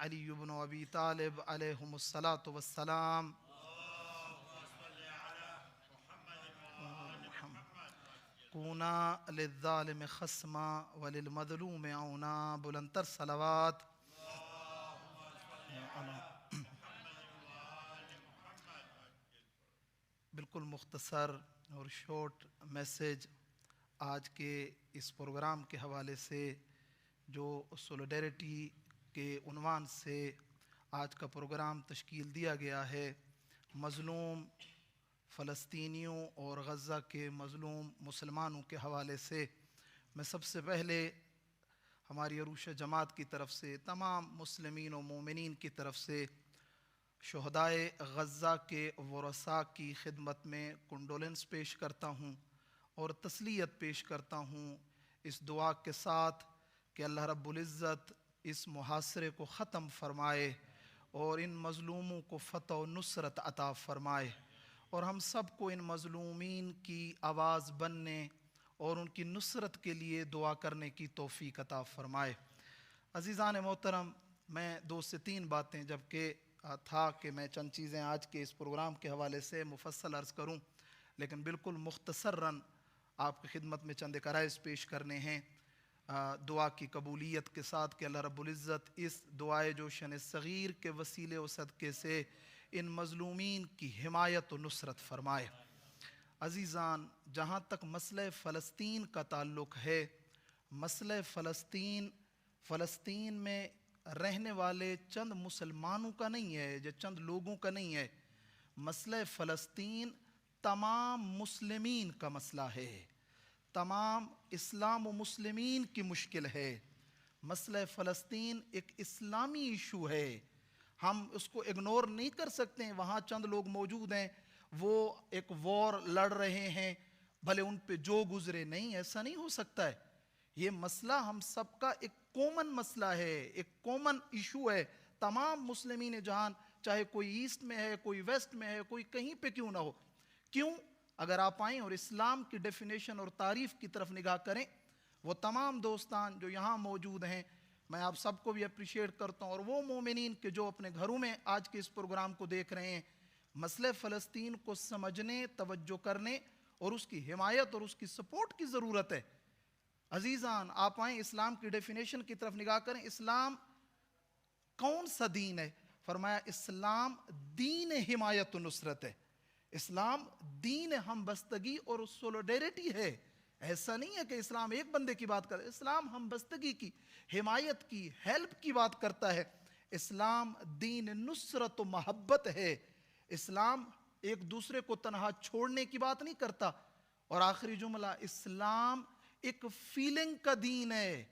علی بن ابی طالب علیہم الصلاۃ والسلام. کونا للظالم خصما وللمظلوم عونا. بلندتر صلوات. بالکل مختصر اور شارٹ میسیج آج کے اس پروگرام کے حوالے سے جو سولیڈیرٹی کے عنوان سے آج کا پروگرام تشکیل دیا گیا ہے. مظلوم فلسطینیوں اور غزہ کے مظلوم مسلمانوں کے حوالے سے میں سب سے پہلے ہماری عروش جماعت کی طرف سے تمام مسلمین و مومنین کی طرف سے شہدائے غزہ کے ورثاء کی خدمت میں کنڈولنس پیش کرتا ہوں اور تسلیت پیش کرتا ہوں اس دعا کے ساتھ کہ اللہ رب العزت اس محاصرے کو ختم فرمائے اور ان مظلوموں کو فتح و نصرت عطا فرمائے اور ہم سب کو ان مظلومین کی آواز بننے اور ان کی نصرت کے لیے دعا کرنے کی توفیق عطا فرمائے. عزیزان محترم، میں 2 سے 3 باتیں جبکہ تھا کہ میں چند چیزیں آج کے اس پروگرام کے حوالے سے مفصل عرض کروں، لیکن بالکل مختصراً آپ کی خدمت میں چند عرائض پیش کرنے ہیں دعا کی قبولیت کے ساتھ کہ اللہ رب العزت اس دعائے جوشن صغیر کے وسیلے و صدقے سے ان مظلومین کی حمایت و نصرت فرمائے. عزیزان، جہاں تک مسئلہ فلسطین کا تعلق ہے، مسئلہ فلسطین میں رہنے والے چند مسلمانوں کا نہیں ہے یا چند لوگوں کا نہیں ہے. مسئلہ فلسطین تمام مسلمین کا مسئلہ ہے، تمام اسلام و مسلمین کی مشکل ہے. مسئلہ فلسطین ایک اسلامی ایشو ہے، ہم اس کو اگنور نہیں کر سکتے ہیں. وہاں چند لوگ موجود ہیں، وہ ایک وار لڑ رہے ہیں، بھلے ان پہ جو گزرے. نہیں، ایسا نہیں ہو سکتا ہے. یہ مسئلہ ہم سب کا ایک کومن مسئلہ ہے، ایک کومن ایشو ہے. تمام مسلمین جہان، چاہے کوئی ایسٹ میں ہے، کوئی ویسٹ میں ہے، کوئی کہیں پہ کیوں نہ ہو. کیوں؟ اگر آپ آئیں اور اسلام کی ڈیفینیشن اور تعریف کی طرف نگاہ کریں، وہ تمام دوستان جو یہاں موجود ہیں، میں آپ سب کو بھی اپریشیٹ کرتا ہوں، اور وہ مومنین کے جو اپنے گھروں میں آج کے اس پروگرام کو دیکھ رہے ہیں، مسئلہ فلسطین کو سمجھنے، توجہ کرنے اور اس کی حمایت اور اس کی سپورٹ کی ضرورت ہے. عزیزان، آپ آئیں اسلام کی ڈیفینیشن کی طرف نگاہ کریں. اسلام کون سا دین ہے؟ فرمایا اسلام دین حمایت و نصرت ہے. اسلام دین ہم بستگی اور سولیڈیرٹی ہے. ایسا نہیں ہے کہ اسلام ایک بندے کی بات کرے. اسلام ہم بستگی کی، حمایت کی، ہیلپ کی بات کرتا ہے. اسلام دین نصرت و محبت ہے. اسلام ایک دوسرے کو تنہا چھوڑنے کی بات نہیں کرتا. اور آخری جملہ، اسلام ایک فیلنگ کا دین ہے.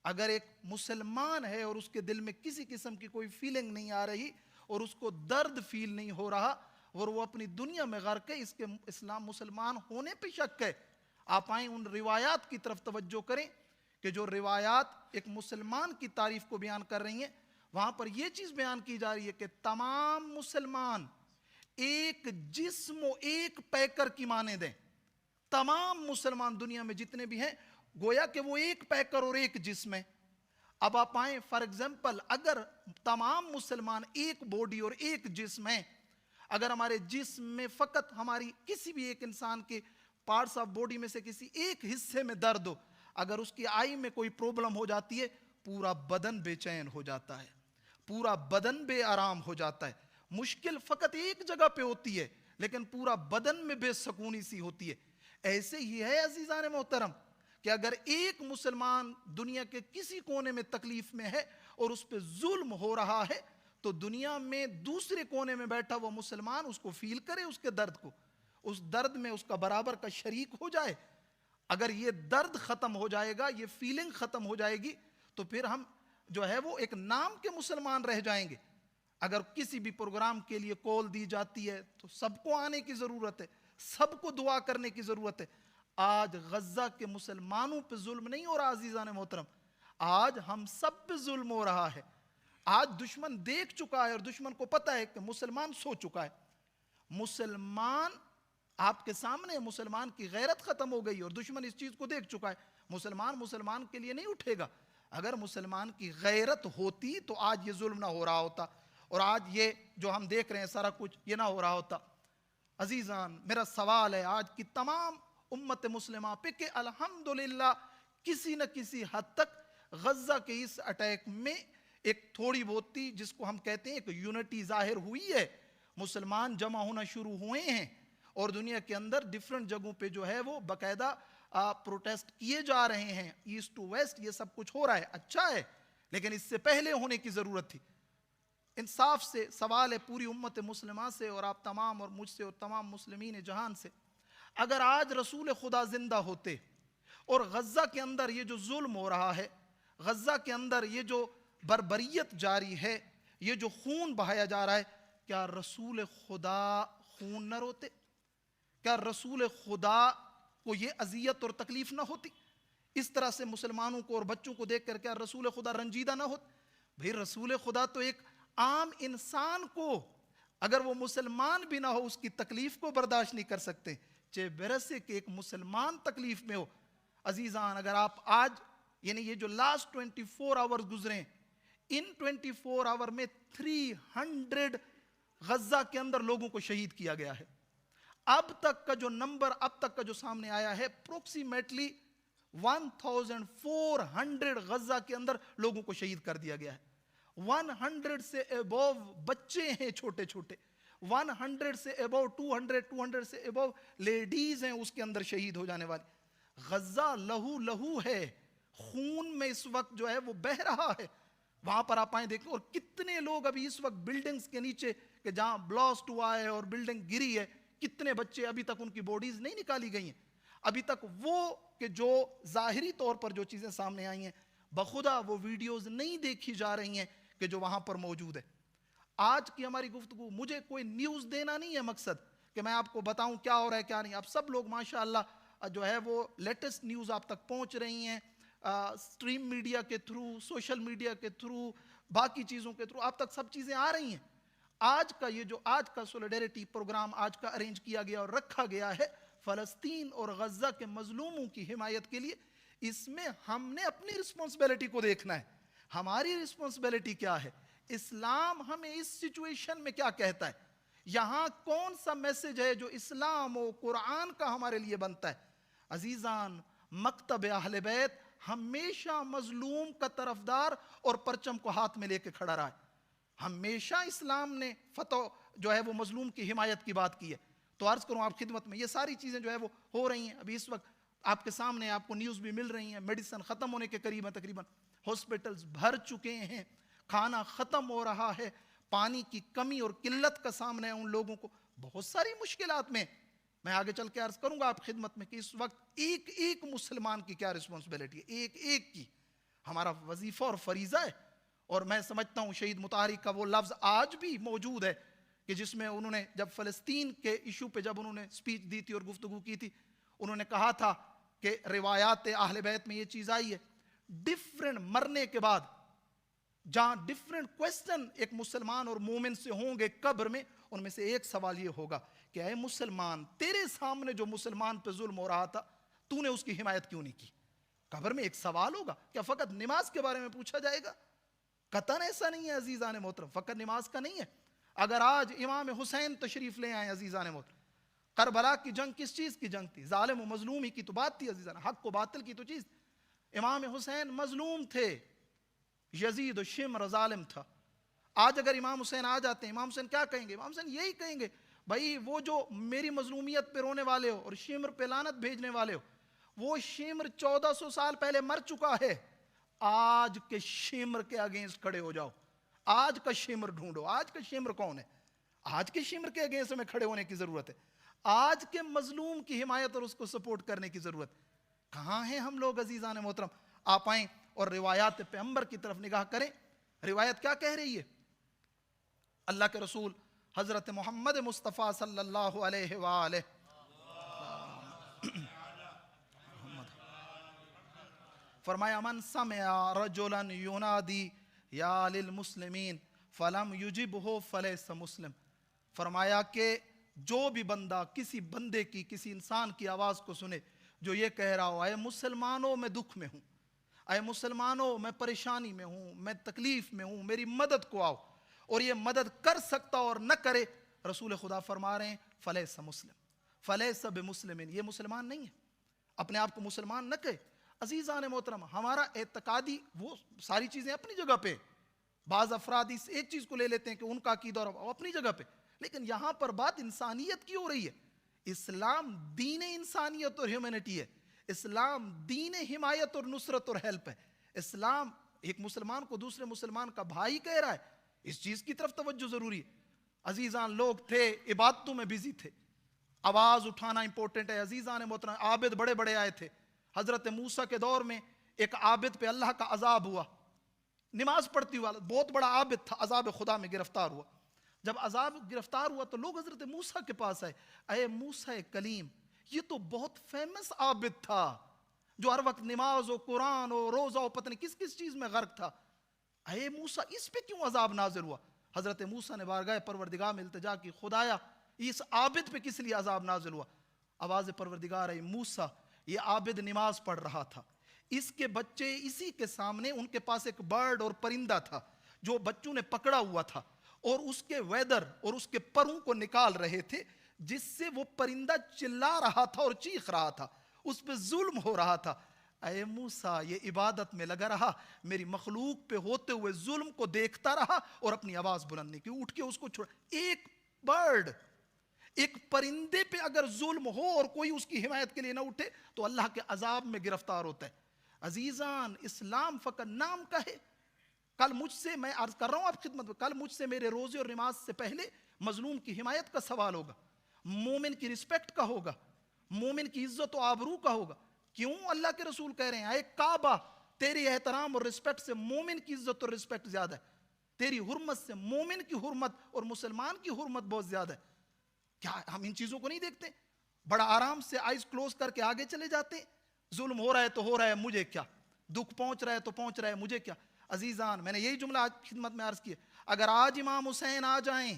اگر ایک مسلمان ہے اور اس کے دل میں کسی قسم کی کوئی فیلنگ نہیں آ رہی اور اس کو درد فیل نہیں ہو رہا اور وہ اپنی دنیا میں غرق ہے، اس کے اسلام مسلمان ہونے پہ شک ہے. آپ آئیں ان روایات کی طرف توجہ کریں کہ جو روایات ایک مسلمان کی تعریف کو بیان کر رہی ہیں، وہاں پر یہ چیز بیان کی جا رہی ہے کہ تمام مسلمان ایک جسم و ایک پیکر کی مانند ہیں. تمام مسلمان دنیا میں جتنے بھی ہیں، گویا کہ وہ ایک پیکر اور ایک جسم ہے. اب آپ آئیں، فار ایگزامپل، اگر تمام مسلمان ایک باڈی اور ایک جسم ہیں، اگر ہمارے جسم میں فقط ہماری کسی بھی ایک انسان کے پارٹس آف باڈی میں سے کسی ایک حصے میں درد ہو، اگر اس کی آئی میں کوئی پرابلم ہو جاتی ہے، پورا بدن بے چین ہو جاتا ہے، پورا بدن بے آرام ہو جاتا ہے. مشکل فقط ایک جگہ پہ ہوتی ہے لیکن پورا بدن میں بے سکونی سی ہوتی ہے. ایسے ہی ہے عزیزان محترم کہ اگر ایک مسلمان دنیا کے کسی کونے میں تکلیف میں ہے اور اس پہ ظلم ہو رہا ہے، تو دنیا میں دوسرے کونے میں بیٹھا وہ مسلمان اس کو فیل کرے، اس کے درد کو، اس درد میں اس کا برابر کا شریک ہو جائے. اگر یہ درد ختم ہو جائے گا، یہ فیلنگ ختم ہو جائے گی، تو پھر ہم جو ہے وہ ایک نام کے مسلمان رہ جائیں گے. اگر کسی بھی پروگرام کے لیے کال دی جاتی ہے تو سب کو آنے کی ضرورت ہے، سب کو دعا کرنے کی ضرورت ہے. آج غزہ کے مسلمانوں پہ ظلم نہیں ہو رہا عزیزان محترم، آج ہم سب پہ ظلم ہو رہا ہے. آج دشمن دیکھ چکا ہے اور دشمن کو پتا ہے کہ مسلمان سو چکا ہے. مسلمان آپ کے سامنے، مسلمان کی غیرت ختم ہو گئی اور دشمن اس چیز کو دیکھ چکا ہے. مسلمان کے لیے نہیں اٹھے گا. اگر مسلمان کی غیرت ہوتی تو آج یہ ظلم نہ ہو رہا ہوتا، اور آج یہ جو ہم دیکھ رہے ہیں سارا کچھ یہ نہ ہو رہا ہوتا۔ عزیزان، میرا سوال ہے آج کی تمام امت مسلمہ پہ کہ الحمدللہ کسی نہ کسی حد تک غزہ کے اس اٹیک میں ایک تھوڑی بہت تھی جس کو ہم کہتے ہیں ایک یونٹی ظاہر ہوئی ہے، مسلمان جمع ہونا شروع ہوئے ہیں، اور دنیا کے اندر ڈیفرنٹ جگہوں پہ جو ہے وہ باقاعدہ پروٹیسٹ کیے جا رہے ہیں، ایسٹ ٹو ویسٹ یہ سب کچھ ہو رہا ہے، اچھا ہے، لیکن اس سے پہلے ہونے کی ضرورت تھی۔ انصاف سے سوال ہے پوری امت مسلمہ سے اور آپ تمام اور مجھ سے اور تمام مسلمین جہان سے، اگر آج رسول خدا زندہ ہوتے اور غزہ کے اندر یہ جو ظلم ہو رہا ہے، غزہ کے اندر یہ جو بربریت جاری ہے، یہ جو خون بہایا جا رہا ہے، کیا رسول خدا خون نہ روتے؟ کیا رسول خدا کو یہ اذیت اور تکلیف نہ ہوتی؟ اس طرح سے مسلمانوں کو اور بچوں کو دیکھ کر کیا رسول خدا رنجیدہ نہ ہوتے؟ بھئی رسول خدا تو ایک عام انسان کو، اگر وہ مسلمان بھی نہ ہو، اس کی تکلیف کو برداشت نہیں کر سکتے، چہ برسے کہ ایک مسلمان تکلیف میں ہو۔ عزیزان، اگر آپ آج یعنی یہ جو لاسٹ 24 آورز گزرے ہیں، ان 24 آور میں 300 غزہ کے اندر لوگوں کو شہید کیا گیا ہے۔ اب تک کا جو نمبر اب تک کا جو سامنے آیا ہے اپروکسیمیٹلی 1400 غزہ کے اندر لوگوں کو شہید کر دیا گیا ہے۔ 100 سے ابو بچے ہیں چھوٹے چھوٹے، 100 سے ابو 200 سے ابو لیڈیز ہیں اس کے اندر شہید ہو جانے والی۔ غزہ لہو لہو ہے، خون میں اس وقت جو ہے وہ بہہ رہا ہے۔ وہاں پر آپ آئیں دیکھیں، اور کتنے لوگ ابھی اس وقت بلڈنگز کے نیچے کہ جہاں بلاسٹ ہوا ہے اور بلڈنگ گری ہے، کتنے بچے ابھی تک ان کی باڈیز نہیں نکالی گئی ہیں۔ ابھی تک وہ کہ جو ظاہری طور پر جو چیزیں سامنے آئی ہیں، بخدا وہ ویڈیوز نہیں دیکھی جا رہی ہیں کہ جو وہاں پر موجود ہے۔ آج کی ہماری گفتگو، مجھے کوئی نیوز دینا نہیں ہے مقصد کہ میں آپ کو بتاؤں کیا ہو رہا ہے کیا نہیں۔ آپ سب لوگ ماشاءاللہ جو ہے وہ لیٹسٹ نیوز آپ تک پہنچ رہی ہیں، سٹریم میڈیا کے تھرو، سوشل میڈیا کے تھرو، باقی چیزوں کے تھرو آپ تک سب چیزیں آ رہی ہیں۔ آج کا یہ جو آج کا سولیڈیریٹی پروگرام آج کا ارینج کیا گیا اور رکھا گیا ہے فلسطین اور غزہ کے مظلوموں کی حمایت کے لیے، اس میں ہم نے اپنی رسپانسبلٹی کو دیکھنا ہے۔ ہماری رسپانسبلٹی کیا ہے؟ اسلام ہمیں اس سچویشن میں کیا کہتا ہے؟ یہاں کون سا میسج ہے جو اسلام و قرآن کا ہمارے لیے بنتا ہے؟ عزیزان، مکتب اہل بیت ہمیشہ مظلوم کا طرفدار اور پرچم کو ہاتھ میں لے کے کھڑا رہا ہے۔ ہمیشہ اسلام نے فتح جو ہے وہ مظلوم کی حمایت کی بات کی ہے۔ تو عرض کروں آپ خدمت میں، یہ ساری چیزیں جو ہے وہ ہو رہی ہیں۔ ابھی اس وقت آپ کے سامنے آپ کو نیوز بھی مل رہی ہیں، میڈیسن ختم ہونے کے قریب ہیں، تقریباً ہاسپٹلز بھر چکے ہیں، کھانا ختم ہو رہا ہے، پانی کی کمی اور قلت کا سامنا ہے ان لوگوں کو، بہت ساری مشکلات میں۔ میں آگے چل کے عرض کروں گا آپ خدمت میں کہ اس وقت ایک ایک مسلمان کی کیا رسپانسبلٹی ہے، ایک ایک کی ہمارا وظیفہ اور فریضہ ہے۔ اور میں سمجھتا ہوں شہید مطہری کا وہ لفظ آج بھی موجود ہے کہ جس میں انہوں نے جب فلسطین کے ایشو پہ جب انہوں نے سپیچ دی تھی اور گفتگو کی تھی، انہوں نے کہا تھا کہ روایات اہل بیت میں یہ چیز آئی ہے، ڈیفرنٹ مرنے کے بعد جہاں ڈیفرنٹ کویسچن ایک مسلمان اور مومن سے ہوں گے قبر میں، ان میں سے ایک سوال یہ ہوگا کہ اے مسلمان، تیرے سامنے جو مسلمان پہ ظلم ہو رہا تھا تو نے اس کی حمایت کیوں نہیں کی؟ قبر میں ایک سوال ہوگا۔ کیا فقط نماز کے بارے میں پوچھا جائے گا؟ قطعاً ایسا نہیں ہے عزیزان محترم، فقط نماز کا نہیں ہے۔ اگر آج امام حسین تشریف لے آئیں عزیزان محترم، کربلا کی جنگ کس چیز کی جنگ تھی؟ ظالم و مظلوم ہی کی تو بات تھی عزیزان، حق و باطل کی تو چیز۔ امام حسین مظلوم تھے، یزید و شمر ظالم تھا۔ آج اگر امام حسین آ جاتے ہیں، امام حسین کیا کہیں گے؟ امام حسین یہی کہیں گے، بھائی وہ جو میری مظلومیت پہ رونے والے ہو اور شمر پہ لعنت بھیجنے والے ہو، وہ شمر 1400 سال پہلے مر چکا ہے، آج کے شمر کے اگینسٹ کھڑے ہو جاؤ، آج کا شمر ڈھونڈو۔ آج کا شمر کون ہے؟ آج کے شمر کے اگینسٹ میں کھڑے ہونے کی ضرورت ہے، آج کے مظلوم کی حمایت اور اس کو سپورٹ کرنے کی ضرورت۔ کہاں ہیں ہم لوگ عزیزان محترم؟ آپ آئیں اور روایات پیغمبر کی طرف نگاہ کریں۔ روایت کیا کہہ رہی ہے؟ اللہ کے رسول حضرت محمد مصطفیٰ صلی اللہ علیہ وآلہ فرمایا، من سمع رجلا ینادی یا للمسلمین فلم یجبہ فلیس مسلم۔ فرمایا کہ جو بھی بندہ کسی بندے کی، کسی انسان کی آواز کو سنے جو یہ کہہ رہا ہو، اے مسلمانوں میں دکھ میں ہوں، اے مسلمانوں میں پریشانی میں ہوں، میں تکلیف میں ہوں، میری مدد کو آؤ. اور یہ مدد کر سکتا اور نہ کرے، رسول خدا فرما رہے ہیں فلیس مسلم فلیس بمسلم، یہ مسلمان نہیں ہے. اپنے آپ کو مسلمان نہ کہے. عزیزان محترم، ہمارا اعتقادی وہ ساری چیزیں اپنی جگہ پہ، بعض افراد اس ایک چیز کو لے لیتے ہیں کہ ان کا عقیدہ اور اپنی جگہ پہ، لیکن یہاں پر بات انسانیت کی ہو رہی ہے. اسلام دین انسانیت اور ہیومینٹی ہے. اسلام دین حمایت اور نصرت اور ہیلپ ہے. اسلام ایک مسلمان کو دوسرے مسلمان کا بھائی کہہ رہا ہے. اس چیز کی طرف توجہ ضروری ہے. عزیزان، لوگ تھے عبادتوں میں بزی تھے، آواز اٹھانا امپورٹنٹ ہے. عزیزان محترم، عابد بڑے بڑے آئے تھے. حضرت موسیٰ کے دور میں ایک عابد پہ اللہ کا عذاب ہوا، نماز پڑھتی ہوا، بہت بڑا عابد تھا، عذاب خدا میں گرفتار ہوا. جب عذاب گرفتار ہوا تو لوگ حضرت موسیٰ کے پاس آئے. اے موسیٰ کلیم، یہ تو بہت فیمس عابد تھا جو ہر وقت نماز و قرآن و روزہ و پتہ نہیں کس کس چیز میں غرق تھا. اے موسیٰ، اس پہ کیوں عذاب نازل ہوا؟ حضرت موسیٰ نے بارگاہ پروردگار میں التجا کی، خدایا اس عابد پہ کس لیے عذاب نازل ہوا؟ آواز پروردگار ہے، موسیٰ یہ عابد نماز پڑھ رہا تھا، اس کے بچے اسی کے سامنے، ان کے پاس ایک برڈ اور پرندہ تھا جو بچوں نے پکڑا ہوا تھا، اور اس کے ویدر اور اس کے پروں کو نکال رہے تھے، جس سے وہ پرندہ چلا رہا تھا اور چیخ رہا تھا، اس پہ ظلم ہو رہا تھا. اے موسیٰ، یہ عبادت میں لگا رہا، میری مخلوق پہ ہوتے ہوئے ظلم کو دیکھتا رہا اور اپنی آواز بلند نہیں کی، اٹھ کے اس کو چھوڑا. ایک برڈ، ایک پرندے پہ اگر ظلم ہو اور کوئی اس کی حمایت کے لیے نہ اٹھے تو اللہ کے عذاب میں گرفتار ہوتا ہے. عزیزان، اسلام فقط نام کا ہے. کل مجھ سے، میں عرض کر رہا ہوں آپ خدمت میں، کل مجھ سے میرے روزے اور نماز سے پہلے مظلوم کی حمایت کا سوال ہوگا، مومن کی رسپیکٹ کا ہوگا، مومن کی عزت و آبرو کا ہوگا. کیوں؟ اللہ کے رسول کہہ رہے ہیں اے کعبہ، تیری احترام اور رسپیکٹ سے مومن کی عزت اور رسپیکٹ زیادہ ہے، تیری حرمت سے مومن کی حرمت اور مسلمان کی حرمت بہت زیادہ ہے. کیا ہم ان چیزوں کو نہیں دیکھتے؟ بڑا آرام سے آئیز کلوز کر کے آگے چلے جاتے ہیں. ظلم ہو رہا ہے تو ہو رہا ہے، مجھے کیا؟ دکھ پہنچ رہا ہے تو پہنچ رہا ہے، مجھے کیا؟ عزیزان، میں نے یہی جملہ آج خدمت میں عرض کیا، اگر آج امام حسین آ جائیں،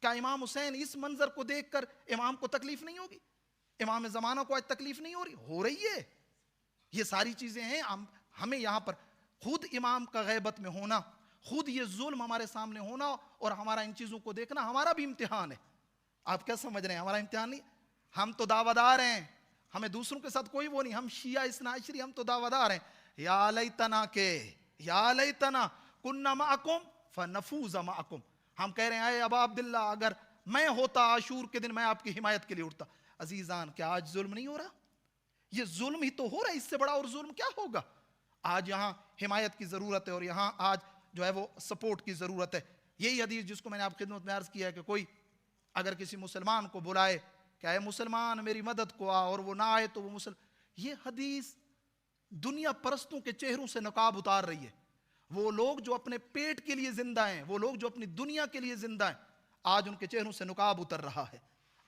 کیا امام حسین اس منظر کو دیکھ کر امام کو تکلیف نہیں ہوگی؟ امام زمانہ کو آج تکلیف نہیں ہو رہی ہے. یہ ساری چیزیں ہیں. ہمیں یہاں پر خود امام کا غیبت میں ہونا، خود یہ ظلم ہمارے سامنے ہونا اور ہمارا ان چیزوں کو دیکھنا ہمارا بھی امتحان ہے. آپ کیا سمجھ رہے ہیں؟ ہمارا امتحان نہیں. ہم تو دعویدار ہیں، ہمیں دوسروں کے ساتھ کوئی وہ نہیں، ہم شیعہ اثنا عشری، ہم تو دعویدار ہیں. یا لیتنا کننا معکم فنفوز معکم. ہم کہہ رہے ہیں اے ابا عبداللہ، اگر میں ہوتا عاشور کے دن میں آپ کی حمایت کے لیے اٹھتا. عزیزان، کیا آج ظلم نہیں ہو رہا؟ یہ ظلم ہی تو ہو رہا ہے، اس سے بڑا اور ظلم کیا ہوگا؟ آج یہاں حمایت کی ضرورت ہے اور یہاں آج جو ہے وہ سپورٹ کی ضرورت ہے. یہی حدیث جس کو میں نے آپ خدمت میں عرض کیا ہے کہ کوئی اگر کسی مسلمان کو بلائے کہ اے مسلمان میری مدد کو آ، اور وہ نہ آئے تو وہ یہ حدیث دنیا پرستوں کے چہروں سے نقاب اتار رہی ہے. وہ لوگ جو اپنے پیٹ کے لیے زندہ ہیں، وہ لوگ جو اپنی دنیا کے لیے زندہ ہیں، آج ان کے چہروں سے نقاب اتر رہا ہے.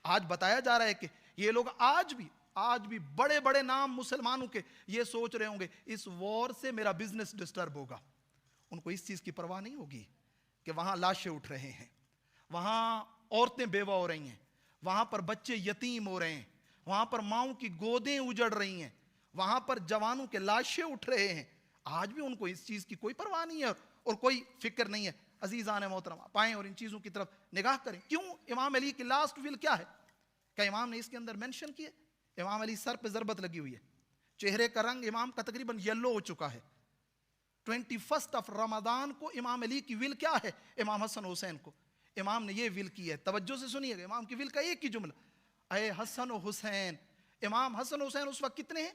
آج بتایا جا رہا ہے کہ یہ لوگ آج بھی بڑے بڑے نام مسلمانوں کے یہ سوچ رہے ہوں گے اس وار سے میرا بزنس ڈسٹرب ہوگا. ان کو اس چیز کی پرواہ نہیں ہوگی کہ وہاں لاشیں اٹھ رہے ہیں، وہاں عورتیں بیوہ ہو رہی ہیں، وہاں پر بچے یتیم ہو رہے ہیں، وہاں پر ماؤں کی گودیں اجڑ رہی ہیں، وہاں پر جوانوں کے لاشیں اٹھ رہے ہیں. آج بھی ان کو اس چیز کی کوئی پرواہ نہیں ہے اور کوئی فکر نہیں ہے. عزیزان محترم، آپ آئیں اور ان چیزوں کی طرف نگاہ کریں. کیوں؟ امام علی کی لاسٹ ول کیا ہے؟ کیا امام نے اس کے اندر مینشن کیے؟ امام علی سر پہ ضربت لگی ہوئی ہے، چہرے کا رنگ امام کا تقریباً یلو ہو چکا ہے. 21 رمضان کو امام علی کی ول کیا ہے؟ امام حسن حسین کو امام نے یہ ول کی ہے. توجہ سے سنیے گا، امام کی ول کا ایک ہی جملہ، اے حسن و حسین. امام حسن حسین اس وقت کتنے ہیں؟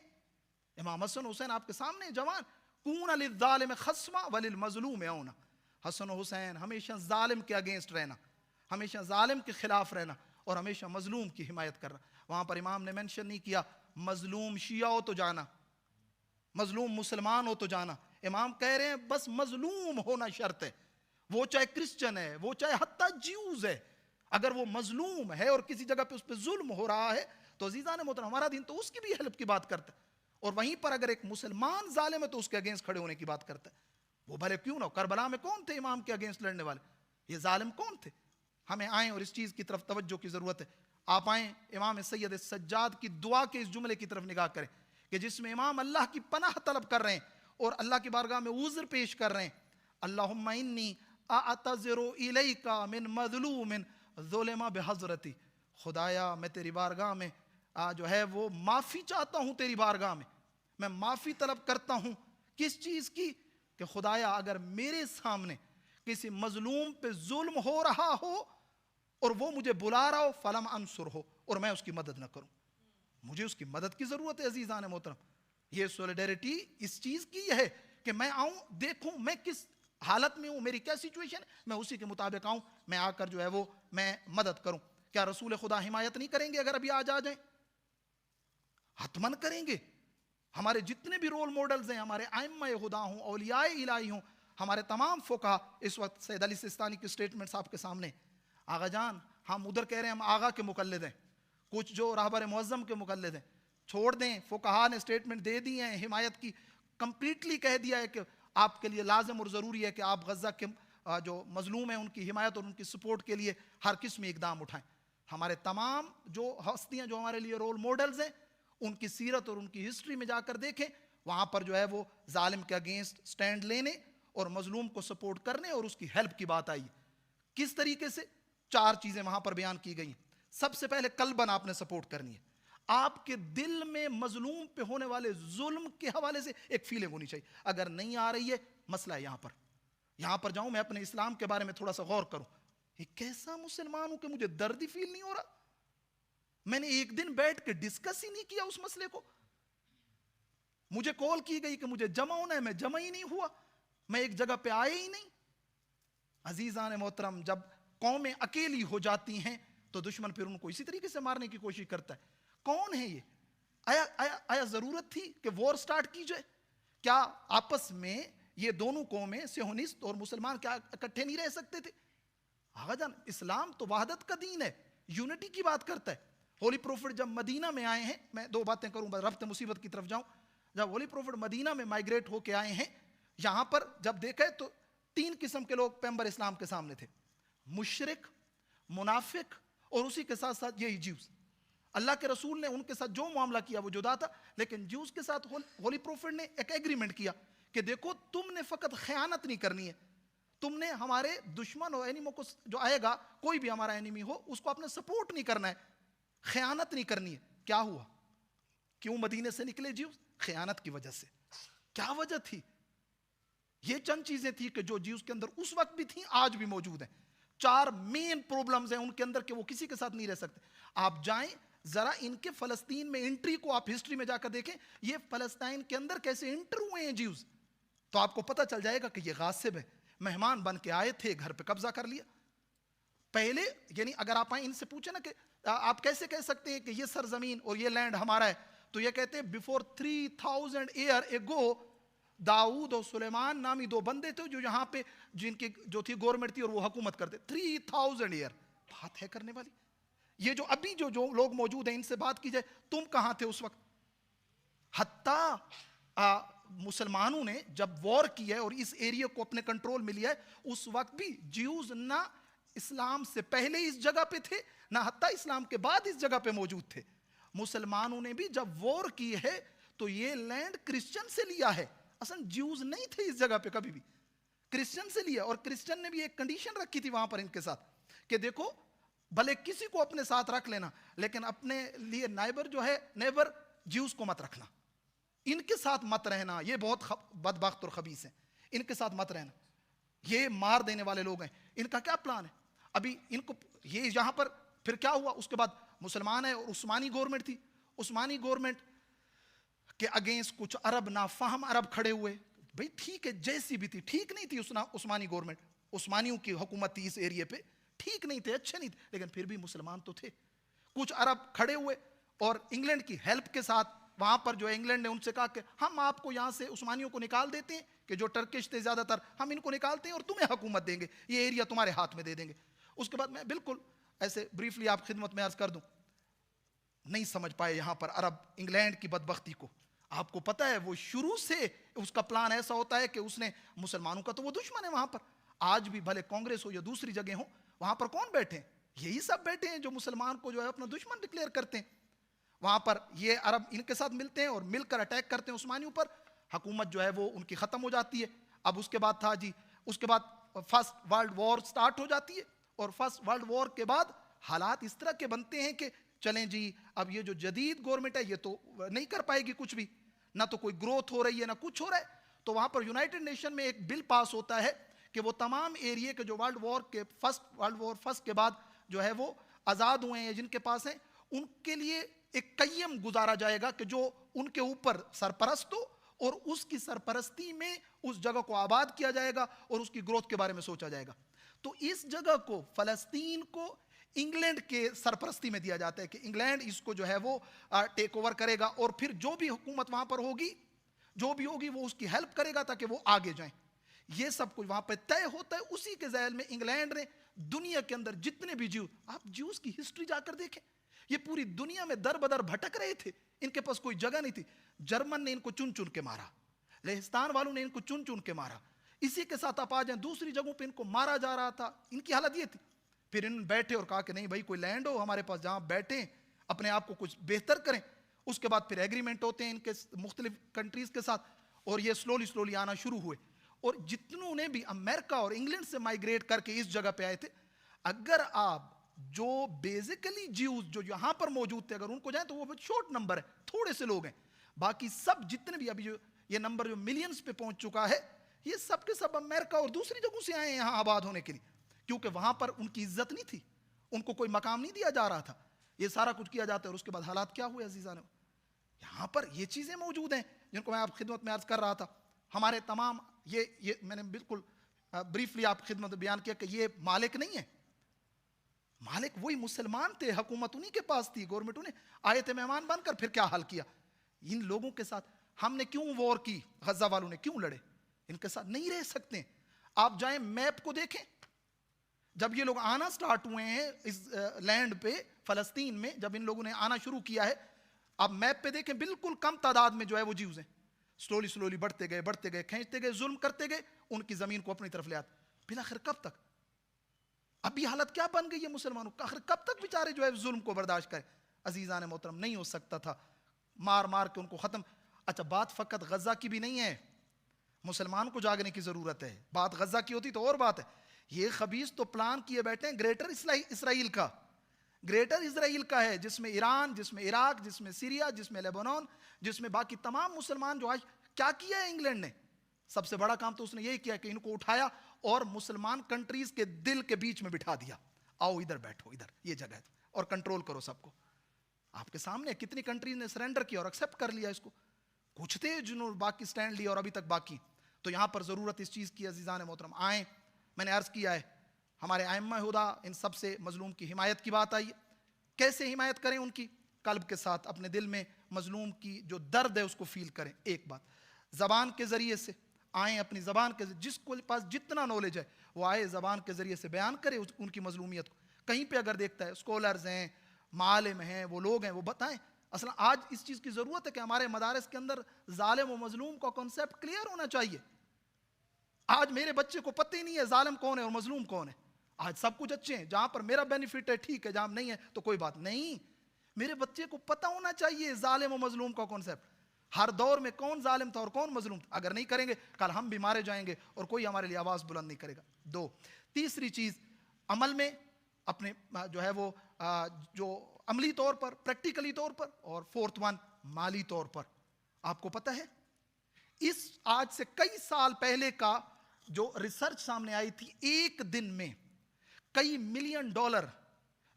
امام حسن حسین آپ کے سامنے جوان. کون للظالم خصما وللمظلوم عونا. حسن و حسین ہمیشہ ظالم کے اگینسٹ رہنا، ہمیشہ ظالم کے خلاف رہنا اور ہمیشہ مظلوم کی حمایت کرنا. وہاں پر امام نے مینشن نہیں کیا مظلوم شیعہ ہو تو جانا، مظلوم مسلمان ہو تو جانا. امام کہہ رہے ہیں بس مظلوم ہونا شرط ہے، وہ چاہے کرسچن ہے، وہ چاہے حتیٰ جیوز ہے، اگر وہ مظلوم ہے اور کسی جگہ پہ اس پہ ظلم ہو رہا ہے تو عزیزان محترم ہمارا دین تو اس کی بھی ہیلپ کی بات کرتا ہے. اور وہیں پر اگر ایک مسلمان ظالم ہے تو اس کے اگینسٹ کھڑے ہونے کی بات کرتا ہے. وہ بھلے کیوں نہ ہو. کربلا میں کون تھے امام کے اگینسٹ لڑنے والے؟ یہ ظالم کون تھے؟ ہمیں آئیں اور اس چیز کی طرف توجہ کی ضرورت ہے. آپ آئیں امام سید سجاد کی دعا کے اس جملے کی طرف نگاہ کریں کہ جس میں امام اللہ کی پناہ طلب کر رہے ہیں اور اللہ کی بارگاہ میں عذر پیش کر رہے ہیں. اللہم انی اعتذر الیک من مظلوم ظلم بحضرتی. خدایا میں تیری بارگاہ میں جو ہے وہ معافی چاہتا ہوں, تیری بارگاہ میں معافی طلب کرتا ہوں. کس چیز کی؟ کہ خدایا اگر میرے سامنے کسی مظلوم پہ ظلم ہو رہا ہو اور وہ مجھے بلا رہا ہو, فلم انصر ہو, اور میں اس کی مدد نہ کروں. مجھے اس کی مدد کی ضرورت ہے عزیزان محترم. یہ سولیڈیریٹی اس چیز کی ہے کہ میں آؤں, دیکھوں میں کس حالت میں ہوں, میری کیا سچویشن ہے, میں اسی کے مطابق آؤں, میں آ کر جو ہے وہ میں مدد کروں. کیا رسول خدا حمایت نہیں کریں گے اگر ابھی آج آ جائیں؟ حتماً کریں گے. ہمارے جتنے بھی رول ماڈلز ہیں, ہمارے ائمہ خدا ہوں, اولیاء الہی ہوں, ہمارے تمام فقہا, اس وقت سید علی سیستانی کی سٹیٹمنٹس آپ کے سامنے. آغا جان ہم ادھر کہہ رہے ہیں ہم آغا کے مقلد ہیں, کچھ جو رہبر معظم کے مقلد ہیں, چھوڑ دیں. فقہا نے سٹیٹمنٹ دے دی ہیں حمایت کی, کمپلیٹلی کہہ دیا ہے کہ آپ کے لیے لازم اور ضروری ہے کہ آپ غزہ کے جو مظلوم ہیں ان کی حمایت اور ان کی سپورٹ کے لیے ہر قسم اقدام اٹھائیں. ہمارے تمام جو ہستیاں جو ہمارے لیے رول ماڈلز ہیں, ان کی سیرت اور ان کی ہسٹری میں جا کر دیکھیں, وہاں پر جو ہے وہ ظالم کے اگینسٹ سٹینڈ لینے اور مظلوم کو سپورٹ کرنے اور اس کی ہیلپ کی بات آئی. کس طریقے سے؟ 4 چیزیں وہاں پر بیان کی گئی. سب سے پہلے قلباً آپ نے سپورٹ کرنی ہے. آپ کے دل میں مظلوم پہ ہونے والے ظلم کے حوالے سے ایک فیلنگ ہونی چاہیے. اگر نہیں آ رہی ہے, مسئلہ ہے یہاں پر جاؤں میں اپنے اسلام کے بارے میں تھوڑا سا غور کروں. یہ کیسا مسلمان ہوں کہ مجھے درد ہی فیل نہیں ہو رہا؟ میں نے ایک دن بیٹھ کے ڈسکس ہی نہیں کیا اس مسئلے کو. مجھے کال کی گئی کہ مجھے جمع ہونا ہے, میں جمع ہی نہیں ہوا, میں ایک جگہ پہ آئے ہی نہیں. عزیزان محترم, جب قومیں اکیلی ہو جاتی ہیں تو دشمن پھر ان کو اسی طریقے سے مارنے کی کوشش کرتا ہے. کون ہے یہ؟ آیا ضرورت تھی کہ وار سٹارٹ کی جائے؟ کیا آپس میں یہ دونوں قومیں صہیونسٹ اور مسلمان کیا اکٹھے نہیں رہ سکتے تھے؟ آغا جان اسلام تو وحدت کا دین ہے, یونٹی کی بات کرتا ہے. ہولی پروفٹ جب مدینہ میں آئے ہیں, میں 2 باتیں کروں بس ربط مصیبت کی طرف جاؤں. جب ہولی پروفٹ مدینہ میں مائگریٹ ہو کے آئے ہیں, یہاں پر جب دیکھے تو 3 قسم کے لوگ پیغمبر اسلام کے سامنے تھے, مشرک, منافق اور اسی کے ساتھ ساتھ یہی جیوز. اللہ کے رسول نے ان کے ساتھ جو معاملہ کیا وہ جدا تھا, لیکن جیوز کے ساتھ ہولی پروفٹ نے ایک ایگریمنٹ کیا کہ دیکھو تم نے فقط خیانت نہیں کرنی ہے, تم نے ہمارے دشمن اور اینیمو کو جو آئے گا, کوئی بھی ہمارا اینیمی ہو, اس کو آپ نے سپورٹ نہیں کرنا ہے, خیانت نہیں کرنی ہے. کیا ہوا؟ کیوں مدینے سے نکلے جیوز؟ خیانت کی وجہ سے. کیا وجہ تھی؟ یہ چند چیزیں تھی کہ جو جیوز کے اندر اس وقت بھی تھیں, آج بھی موجود ہیں. 4 مین پرابلمز ہیں ان کے اندر کہ وہ کسی کے ساتھ نہیں رہ سکتے. آپ جائیں ذرا ان کے فلسطین میں انٹری کو آپ ہسٹری میں جا کر دیکھیں, یہ فلسطین کے اندر کیسے انٹر ہوئے ہیں جیوز, تو آپ کو پتہ چل جائے گا کہ یہ غاصب ہے, مہمان بن کے آئے تھے, گھر پہ قبضہ کر لیا. پہلے یعنی اگر آپ آئیں ان سے پوچھیں نا کہ آپ کیسے کہہ سکتے ہیں کہ یہ سرزمین اور یہ لینڈ ہمارا ہے, تو یہ کہتے ہیں بیفور 3000 ایئر اگو داؤد اور سلیمان نامی 2 بندے تھے جو یہاں پہ جن کی جو تھی گورنمنٹ تھی اور وہ حکومت کرتے. 3000 ایئر بات ہے کرنے والی. یہ جو ابھی جو لوگ موجود ہیں ان سے بات کی جائے, تم کہاں تھے اس وقت؟ حتیٰ مسلمانوں نے جب وار کی ہے اور اس ایریا کو اپنے کنٹرول میں لیا ہے, اس وقت بھی جیوز نہ اسلام سے پہلے اس جگہ پہ تھے, نہ حتیٰ اسلام کے بعد اس جگہ پہ موجود تھے. مسلمانوں نے بھی جب وار کی ہے تو یہ لینڈ کرسچن سے لیا ہے, اصلا جیوز نہیں تھے اس جگہ پہ کبھی بھی, کرسچن سے لیا. اور کرسچن نے بھی ایک کنڈیشن رکھی تھی وہاں پر ان کے ساتھ کہ دیکھو بھلے کسی کو اپنے ساتھ رکھ لینا, لیکن اپنے لیے نیبر جیوز کو مت رکھنا, ان کے ساتھ مت رہنا, یہ بہت بدبخت اور خبیث ہیں, ان کے ساتھ مت رہنا, یہ مار دینے والے لوگ ہیں. ان کا کیا پلان ہے ابھی ان کو؟ یہ یہاں پر پھر کیا ہوا, اس کے بعد مسلمان ہے اور عثمانی گورنمنٹ تھی, عثمانی گورنمنٹ کے اگینسٹ کچھ عرب نافہم عرب کھڑے ہوئے. بھئی ٹھیک ہے, جیسی بھی تھی ٹھیک نہیں تھی عثمانی گورنمنٹ, عثمانیوں کی حکومت تھی اس ایریے پہ, ٹھیک نہیں تھے, اچھے نہیں تھے, لیکن پھر بھی مسلمان تو تھے. کچھ عرب کھڑے ہوئے اور انگلینڈ کی ہیلپ کے ساتھ وہاں پر جو انگلینڈ نے ان سے کہا کہ ہم آپ کو یہاں سے عثمانیوں کو نکال دیتے ہیں, کہ جو ٹرکش تھے زیادہ تر, ہم ان کو نکالتے ہیں اور تمہیں حکومت دیں گے, یہ ایریا تمہارے ہاتھ میں دے دیں گے. اس کے بعد میں بالکل ایسے بریفلی آپ خدمت میں عرض کر دوں, نہیں سمجھ پائے یہاں پر عرب انگلینڈ کی بدبختی کو. آپ کو پتہ ہے وہ شروع سے اس کا پلان ایسا ہوتا ہے کہ اس نے مسلمانوں کا تو وہ دشمن ہے وہاں پر. آج بھی بھلے کانگریس ہو یا دوسری جگہ ہو, وہاں پر کون بیٹھے ہیں؟ یہی سب بیٹھے ہیں جو مسلمان کو جو ہے اپنا دشمن ڈکلیئر کرتے ہیں. وہاں پر یہ عرب ان کے ساتھ ملتے ہیں اور مل کر اٹیک کرتے ہیں عثمانیوں پر. حکومت جو ہے وہ ان کی ختم ہو جاتی ہے. اب اس کے بعد تھا جی, اس کے بعد فرسٹ ورلڈ وار سٹارٹ ہو جاتی ہے, اور فرسٹ ورلڈ وار کے بعد حالات اس طرح کے بنتے ہیں کہ چلیں جی اب یہ جو جدید گورنمنٹ ہے یہ تو نہیں کر پائے گی کچھ بھی, نہ تو کوئی گروتھ ہو رہی ہے نہ کچھ ہو رہا ہے. تو وہاں پر یونائٹڈ نیشن میں ایک بل پاس ہوتا ہے کہ وہ تمام ایریے کے جو فرسٹ ورلڈ وار کے بعد جو ہے وہ آزاد ہوئے ہیں, جن کے پاس ہیں, ان کے لیے ایک قیم گزارا جائے گا کہ جو ان کے اوپر سرپرست ہو, اور اس کی سرپرستی میں اس جگہ کو آباد کیا جائے گا اور اس کی گروتھ کے بارے میں سوچا جائے گا. تو اس جگہ کو, فلسطین کو, انگلینڈ کے سرپرستی میں دیا جاتا ہے کہ انگلینڈ اس کو جو ہے وہ ٹیک اوور کرے گا, اور پھر جو بھی حکومت وہاں پر ہوگی, جو بھی ہوگی, وہ اس کی ہیلپ کرے گا تاکہ وہ آگے جائیں. یہ سب کچھ وہاں پہ طے ہوتا ہے. اسی کے ذیل میں انگلینڈ نے دنیا کے اندر جتنے بھی آپ جیوز کی ہسٹری جا کر دیکھیں, یہ پوری دنیا میں در بدر بھٹک رہے تھے, ان کے پاس کوئی جگہ نہیں تھی. جرمن نے ان کو چن چن کے مارا, لہستان والوں نے ان کو چن چن کے مارا. اسی کے ساتھ آپ آ جائیں دوسری جگہوں پہ ان کو مارا جا رہا تھا. ان کی حالت یہ تھی. پھر انہوں نے بیٹھے اور کہا کہ نہیں بھائی کوئی لینڈ ہو ہمارے پاس جہاں بیٹھیں, اپنے آپ کو کچھ بہتر کریں. اس کے بعد پھر ایگریمنٹ ہوتے ہیں ان کے مختلف کنٹریز کے ساتھ, اور یہ سلولی آنا شروع ہوئے. اور جتنوں نے بھی امریکہ اور انگلینڈ سے مائگریٹ کر کے اس جگہ پہ آئے تھے, اگر آپ جو بیسیکلی جیوز جو یہاں پر موجود تھے اگر ان کو جائیں تو وہ شورٹ نمبر ہے, تھوڑے سے لوگ ہیں. باقی سب جتنے بھی ابھی جو یہ نمبر جو ملینز پہ پہنچ چکا ہے, یہ سب کے سب امریکہ اور دوسری جگہوں سے آئے ہیں یہاں آباد ہونے کے لیے, کیونکہ وہاں پر ان کی عزت نہیں تھی, ان کو کوئی مقام نہیں دیا جا رہا تھا. یہ سارا کچھ کیا جاتا ہے. اور اس کے بعد حالات کیا ہوئے عزیزان, یہاں پر یہ چیزیں موجود ہیں جن کو میں آپ خدمت میں عرض کر رہا تھا. ہمارے تمام یہ میں نے بالکل بریفلی آپ خدمت میں بیان کیا کہ یہ مالک نہیں ہے, مالک وہی مسلمان تھے, حکومت انہی کے پاس تھی, گورنمنٹ انہیں آئے تھے مہمان بن کر. پھر کیا حل کیا ان لوگوں کے ساتھ؟ ہم نے کیوں وار کی, غزہ والوں نے کیوں لڑے, ان کے ساتھ نہیں رہ سکتے. آپ جائیں میپ کو دیکھیں, جب یہ لوگ آنا سٹارٹ ہوئے ہیں اس لینڈ پہ فلسطین میں, جب ان لوگوں نے آنا شروع کیا ہے, آپ میپ پہ دیکھیں بالکل کم تعداد میں جو ہے وہ جیوز ہیں. سلولی بڑھتے گئے, کھینچتے گئے, ظلم کرتے گئے, ان کی زمین کو اپنی طرف لے آتے. بالآخر کب تک؟ ابھی حالت کیا بن گئی ہے مسلمانوں کا, آخر کب تک بیچارے جو ہے ظلم کو برداشت کریں؟ عزیزان محترم, نہیں ہو سکتا تھا, مار مار کے ان کو ختم. اچھا بات فقط غزہ کی بھی نہیں ہے, مسلمان کو جاگنے کی ضرورت ہے. بات غزہ کی ہوتی تو اور بات ہے. یہ خبیث تو پلان کیے بیٹھے ہیں گریٹر اسرائیل کا, گریٹر اسرائیل کا ہے, جس میں ایران, جس میں عراق, جس میں سیریا, جس میں لیبنان, جس میں باقی تمام مسلمان. جو آج کیا کیا ہے انگلینڈ نے, سب سے بڑا کام تو اس نے یہی کیا کہ ان کو اٹھایا اور مسلمان کنٹریز کے دل کے بیچ میں بٹھا دیا. آؤ ادھر بیٹھو, ادھر یہ جگہ ہے, اور کنٹرول کرو سب کو. آپ کے سامنے کتنی کنٹریز نے سرنڈر کیا اور ایکسیپٹ کر لیا اس کو. کچھ تھے جنہوں باقی سٹینڈ لیا اور ابھی تک باقی. تو یہاں پر ضرورت اس چیز کی عزیزان محترم, آئیں. میں نے عرض کیا ہے ہمارے ائمہ ہدیٰ ان سب سے مظلوم کی حمایت کی بات آئی. کیسے حمایت کریں ان کی؟ قلب کے ساتھ, اپنے دل میں مظلوم کی جو درد ہے اس کو فیل کریں. ایک بات, زبان کے ذریعے سے آئیں, اپنی زبان کے جس کو پاس جتنا نالج ہے وہ آئے زبان کے ذریعے سے بیان کرے ان کی مظلومیت کو. کہیں پہ اگر دیکھتا ہے اسکولرز ہیں, معالم ہیں, وہ لوگ ہیں, وہ بتائیں. اصلا آج اس چیز کی ضرورت ہے کہ ہمارے مدارس کے اندر ظالم و مظلوم کا کنسیپٹ کلیئر ہونا چاہیے. آج میرے بچے کو پتہ ہی نہیں ہے ظالم کون ہے اور مظلوم کون ہے. آج سب کچھ اچھے ہیں, جہاں پر میرا بینیفٹ ہے ٹھیک ہے, جہاں نہیں ہے تو کوئی بات نہیں. میرے بچے کو پتہ ہونا چاہیے ظالم و مظلوم کا کنسیپٹ, ہر دور میں کون ظالم تھا اور کون مظلوم تھا. اگر نہیں کریں گے کل ہم بھی مارے جائیں گے اور کوئی ہمارے لیے آواز بلند نہیں کرے گا. دو, تیسری چیز عمل میں اپنے جو ہے وہ جو عملی طور پر, پریکٹیکلی طور پر, اور فورتھ ون مالی طور پر. آپ کو پتہ ہے اس آج سے کئی سال پہلے کا جو ریسرچ سامنے آئی تھی, ایک دن میں کئی ملین ڈالر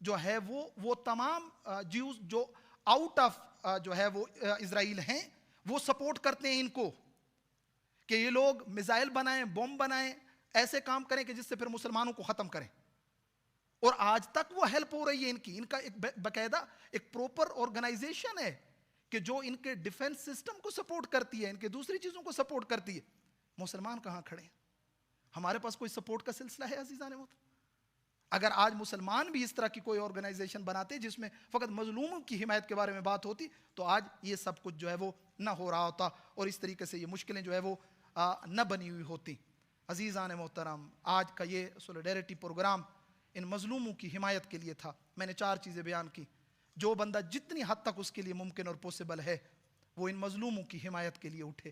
جو ہے وہ تمام جیوز جو آؤٹ آف جو ہے وہ اسرائیل ہیں وہ سپورٹ کرتے ہیں ان کو کہ یہ لوگ میزائل بنائیں, بم بنائیں, ایسے کام کریں کہ جس سے پھر مسلمانوں کو ختم کریں. اور آج تک وہ ہیلپ ہو رہی ہے ان کا ایک باقاعدہ ایک پروپر آرگنائزیشن ہے کہ جو ان کے ڈیفنس سسٹم کو سپورٹ کرتی ہے, ان کے دوسری چیزوں کو سپورٹ کرتی ہے. مسلمان کہاں کھڑے ہیں؟ ہمارے پاس کوئی سپورٹ کا سلسلہ ہے عزیزان محترم؟ اگر آج مسلمان بھی اس طرح کی کوئی آرگنائزیشن بناتے جس میں فقط مظلوموں کی حمایت کے بارے میں بات ہوتی تو آج یہ سب کچھ جو ہے وہ نہ ہو رہا ہوتا اور اس طریقے سے یہ مشکلیں جو ہے وہ نہ بنی ہوئی ہوتی. عزیزان محترم, آج کا یہ سولیڈیرٹی پروگرام ان مظلوموں کی حمایت کے لیے تھا. میں نے 4 چیزیں بیان کی. جو بندہ جتنی حد تک اس کے لیے ممکن اور پوسیبل ہے وہ ان مظلوموں کی حمایت کے لیے اٹھے.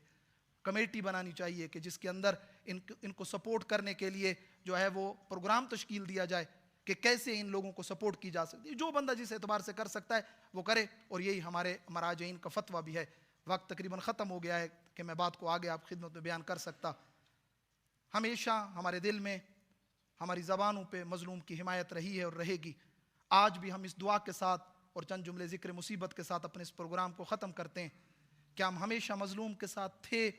کمیٹی بنانی چاہیے کہ جس کے اندر ان کو سپورٹ کرنے کے لیے جو ہے وہ پروگرام تشکیل دیا جائے کہ کیسے ان لوگوں کو سپورٹ کی جا سکتی ہے. جو بندہ جس اعتبار سے کر سکتا ہے وہ کرے, اور یہی ہمارے مراجعین کا فتویٰ بھی ہے. وقت تقریباً ختم ہو گیا ہے کہ میں بات کو آگے آپ خدمت میں بیان کر سکتا. ہمیشہ ہمارے دل میں, ہماری زبانوں پہ مظلوم کی حمایت رہی ہے اور رہے گی. آج بھی ہم اس دعا کے ساتھ اور چند جملے ذکر مصیبت کے ساتھ اپنے اس پروگرام کو ختم کرتے ہیں کہ ہم ہمیشہ مظلوم کے ساتھ تھے,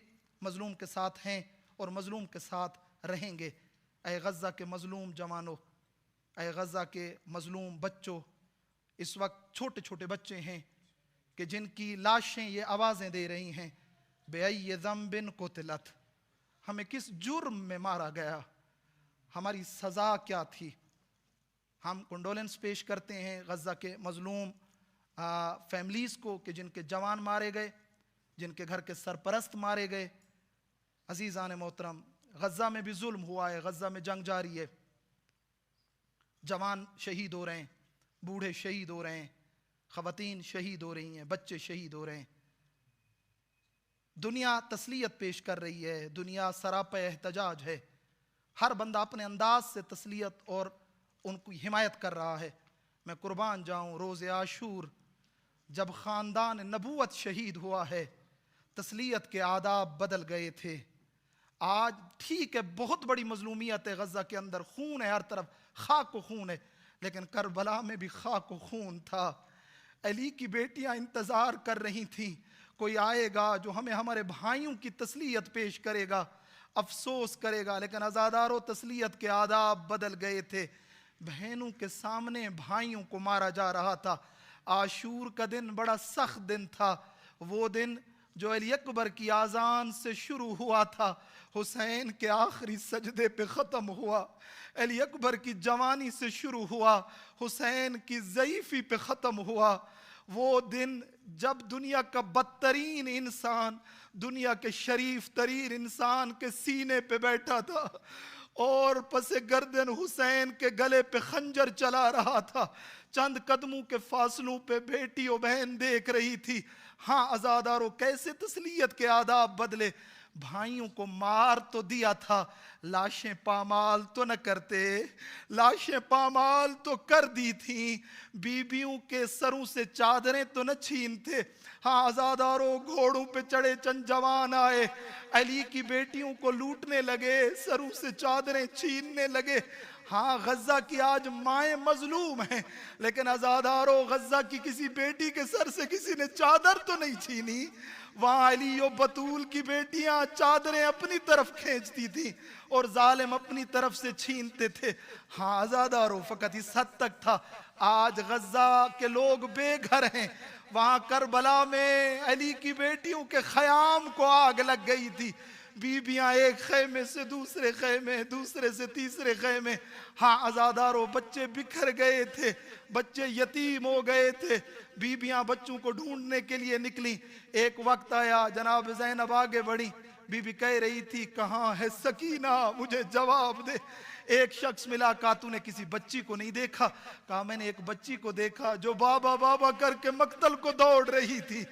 مظلوم کے ساتھ ہیں اور مظلوم کے ساتھ رہیں گے. اے غزہ کے مظلوم جوانوں, اے غزہ کے مظلوم بچوں, اس وقت چھوٹے چھوٹے بچے ہیں کہ جن کی لاشیں یہ آوازیں دے رہی ہیں, بِأَيِّ ذَنبٍ قُتِلَتْ, ہمیں کس جرم میں مارا گیا, ہماری سزا کیا تھی. ہم کنڈولنس پیش کرتے ہیں غزہ کے مظلوم فیملیز کو کہ جن کے جوان مارے گئے, جن کے گھر کے سرپرست مارے گئے. عزیزان محترم, غزہ میں بھی ظلم ہوا ہے, غزہ میں جنگ جاری ہے, جوان شہید ہو رہے ہیں, بوڑھے شہید ہو رہے ہیں, خواتین شہید ہو رہی ہیں, بچے شہید ہو رہے ہیں. دنیا تسلیت پیش کر رہی ہے, دنیا سراپا احتجاج ہے, ہر بندہ اپنے انداز سے تسلیت اور ان کی حمایت کر رہا ہے. میں قربان جاؤں, روز عاشور جب خاندان نبوت شہید ہوا ہے, تسلیت کے آداب بدل گئے تھے. آج ٹھیک ہے بہت بڑی مظلومیت ہے غزہ کے اندر, خون ہے ہر طرف, خاک و خون ہے, لیکن کربلا میں بھی خاک و خون تھا. علی کی بیٹیاں انتظار کر رہی تھیں کوئی آئے گا جو ہمیں ہمارے بھائیوں کی تسلیت پیش کرے گا, افسوس کرے گا. لیکن عزادارو, تسلیت کے آداب بدل گئے تھے. بہنوں کے سامنے بھائیوں کو مارا جا رہا تھا. عاشور کا دن بڑا سخت دن تھا, وہ دن جو علی اکبر کی آذان سے شروع ہوا تھا, حسین کے آخری سجدے پہ ختم ہوا. علی اکبر کی جوانی سے شروع ہوا, حسین کی ضعیفی پہ ختم ہوا. وہ دن جب دنیا کا بدترین انسان, دنیا کے شریف ترین انسان کے سینے پہ بیٹھا تھا اور پس گردن حسین کے گلے پہ خنجر چلا رہا تھا. چند قدموں کے فاصلوں پہ بیٹی و بہن دیکھ رہی تھی. ہاں عزادارو, کیسے تسلیت کے آداب بدلے. بھائیوں کو مار تو دیا تھا, لاشیں پامال تو نہ کرتے, لاشیں پامال تو کر دی تھیں, بیویوں کے سروں سے چادریں تو نہ چھینتے. ہاں عزادارو, گھوڑوں پہ چڑھے چند جوان آئے, علی کی بیٹیوں کو لوٹنے لگے, سروں سے چادریں چھیننے لگے. ہاں غزہ کی آج مائیں مظلوم ہیں, لیکن عزادارو, غزہ کی کسی بیٹی کے سر سے کسی نے چادر تو نہیں چھینی. وہاں علی و بطول کی بیٹیاں چادریں اپنی طرف کھینچتی تھیں اور ظالم اپنی طرف سے چھینتے تھے. ہاں عزادارو, فقط اس حد تک تھا. آج غزہ کے لوگ بے گھر ہیں. وہاں کربلا میں علی کی بیٹیوں کے خیام کو آگ لگ گئی تھی. بیویاں ایک خیمے سے دوسرے خیمے, دوسرے سے تیسرے خیمے. ہاں عزادارو, بچے بکھر گئے تھے, بچے یتیم ہو گئے تھے. بیویاں بچوں کو ڈھونڈنے کے لیے نکلیں. ایک وقت آیا, جناب زینب آگے بڑھی, بی بی کہہ رہی تھی کہاں ہے سکینہ, مجھے جواب دے. ایک شخص ملا, کہا تو نے کسی بچی کو نہیں دیکھا؟ کہا میں نے ایک بچی کو دیکھا جو بابا بابا کر کے مقتل کو دوڑ رہی تھی.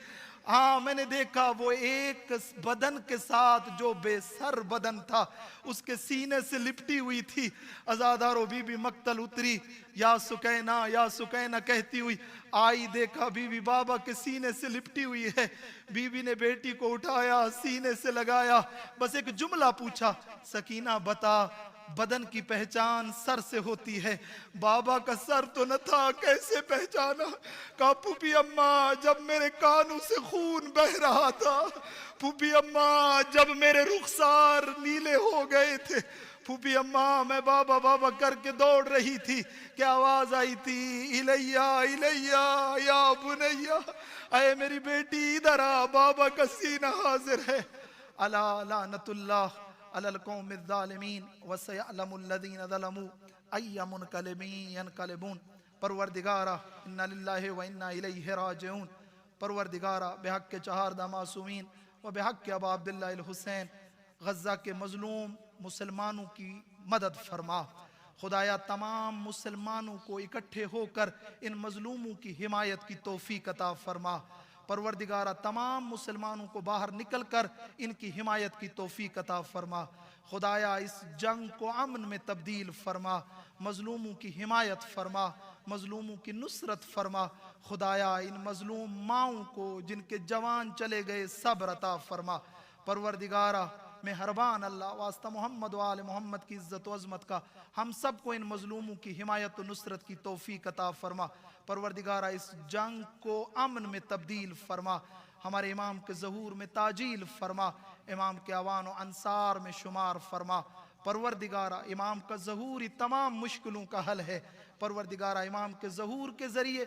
ہاں میں نے دیکھا, وہ ایک بدن کے ساتھ جو بے سر بدن تھا اس کے سینے سے لپٹی ہوئی تھی. عزادارو, بی بی مقتل اتری, یا سکینہ یا سکینہ کہتی ہوئی آئی, دیکھا بی بی بابا کے سینے سے لپٹی ہوئی ہے. بی بی نے بیٹی کو اٹھایا, سینے سے لگایا, بس ایک جملہ پوچھا, سکینہ بتا بدن کی پہچان سر سے ہوتی ہے, بابا کا سر تو نہ تھا, کیسے پہچانا؟ کہا پھوپھی اماں, جب میرے کانوں سے خون بہ رہا تھا, پھوپھی اماں جب میرے رخسار نیلے ہو گئے تھے, پھوپھی اماں میں بابا بابا کر کے دوڑ رہی تھی کہ آواز آئی تھی, الیہ الیہ یا بنیہ, اے میری بیٹی ادھر آ, بابا کا سینہ حاضر ہے. الا لعنت اللہ علی القوم الظالمین وسیعلم الذین ظلموا ای منقلب ینقلبون. پروردگارہ انا للہ و انا الیہ راجعون. پروردگارہ بحق کے چہاردہ معصومین و بحق ابا عبداللہ الحسین, غزہ کے مظلوم مسلمانوں کی مدد فرما. خدایا تمام مسلمانوں کو اکٹھے ہو کر ان مظلوموں کی حمایت کی توفیق عطا فرما. پروردگارہ تمام مسلمانوں کو باہر نکل کر ان کی حمایت کی توفیق عطا فرما. خدایا اس جنگ کو امن میں تبدیل فرما, مظلوموں کی حمایت فرما, مظلوموں کی نصرت فرما. خدایا ان مظلوم ماؤں کو جن کے جوان چلے گئے صبر عطا فرما. پروردگارہ مہربان اللہ, واسطہ محمد و آل محمد کی عزت و عظمت کا, ہم سب کو ان مظلوموں کی حمایت و نصرت کی توفیق عطا فرما. پروردگارہ اس جنگ کو امن میں تبدیل فرما, ہمارے امام کے ظہور میں تاجیل فرما, امام کے اعوان و انصار میں شمار فرما. پروردگارہ امام کا ظہور ہی تمام مشکلوں کا حل ہے. پروردگارہ امام کے ظہور کے ذریعے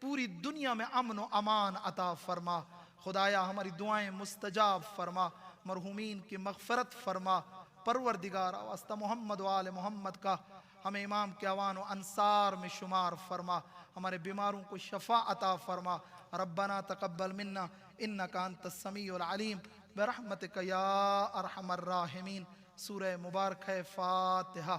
پوری دنیا میں امن و امان عطا فرما. خدایا ہماری دعائیں مستجاب فرما, مرحومین کی مغفرت فرما. پروردگارہ واسطہ محمد و آل محمد کا ہمیں امام کے اعوان و انصار میں شمار فرما, ہمارے بیماروں کو شفا عطا فرما. ربنا تقبل منا انک انت السمیع العلیم برحمتک یا ارحم الراحمین. سورہ مبارک ہے فاتحہ.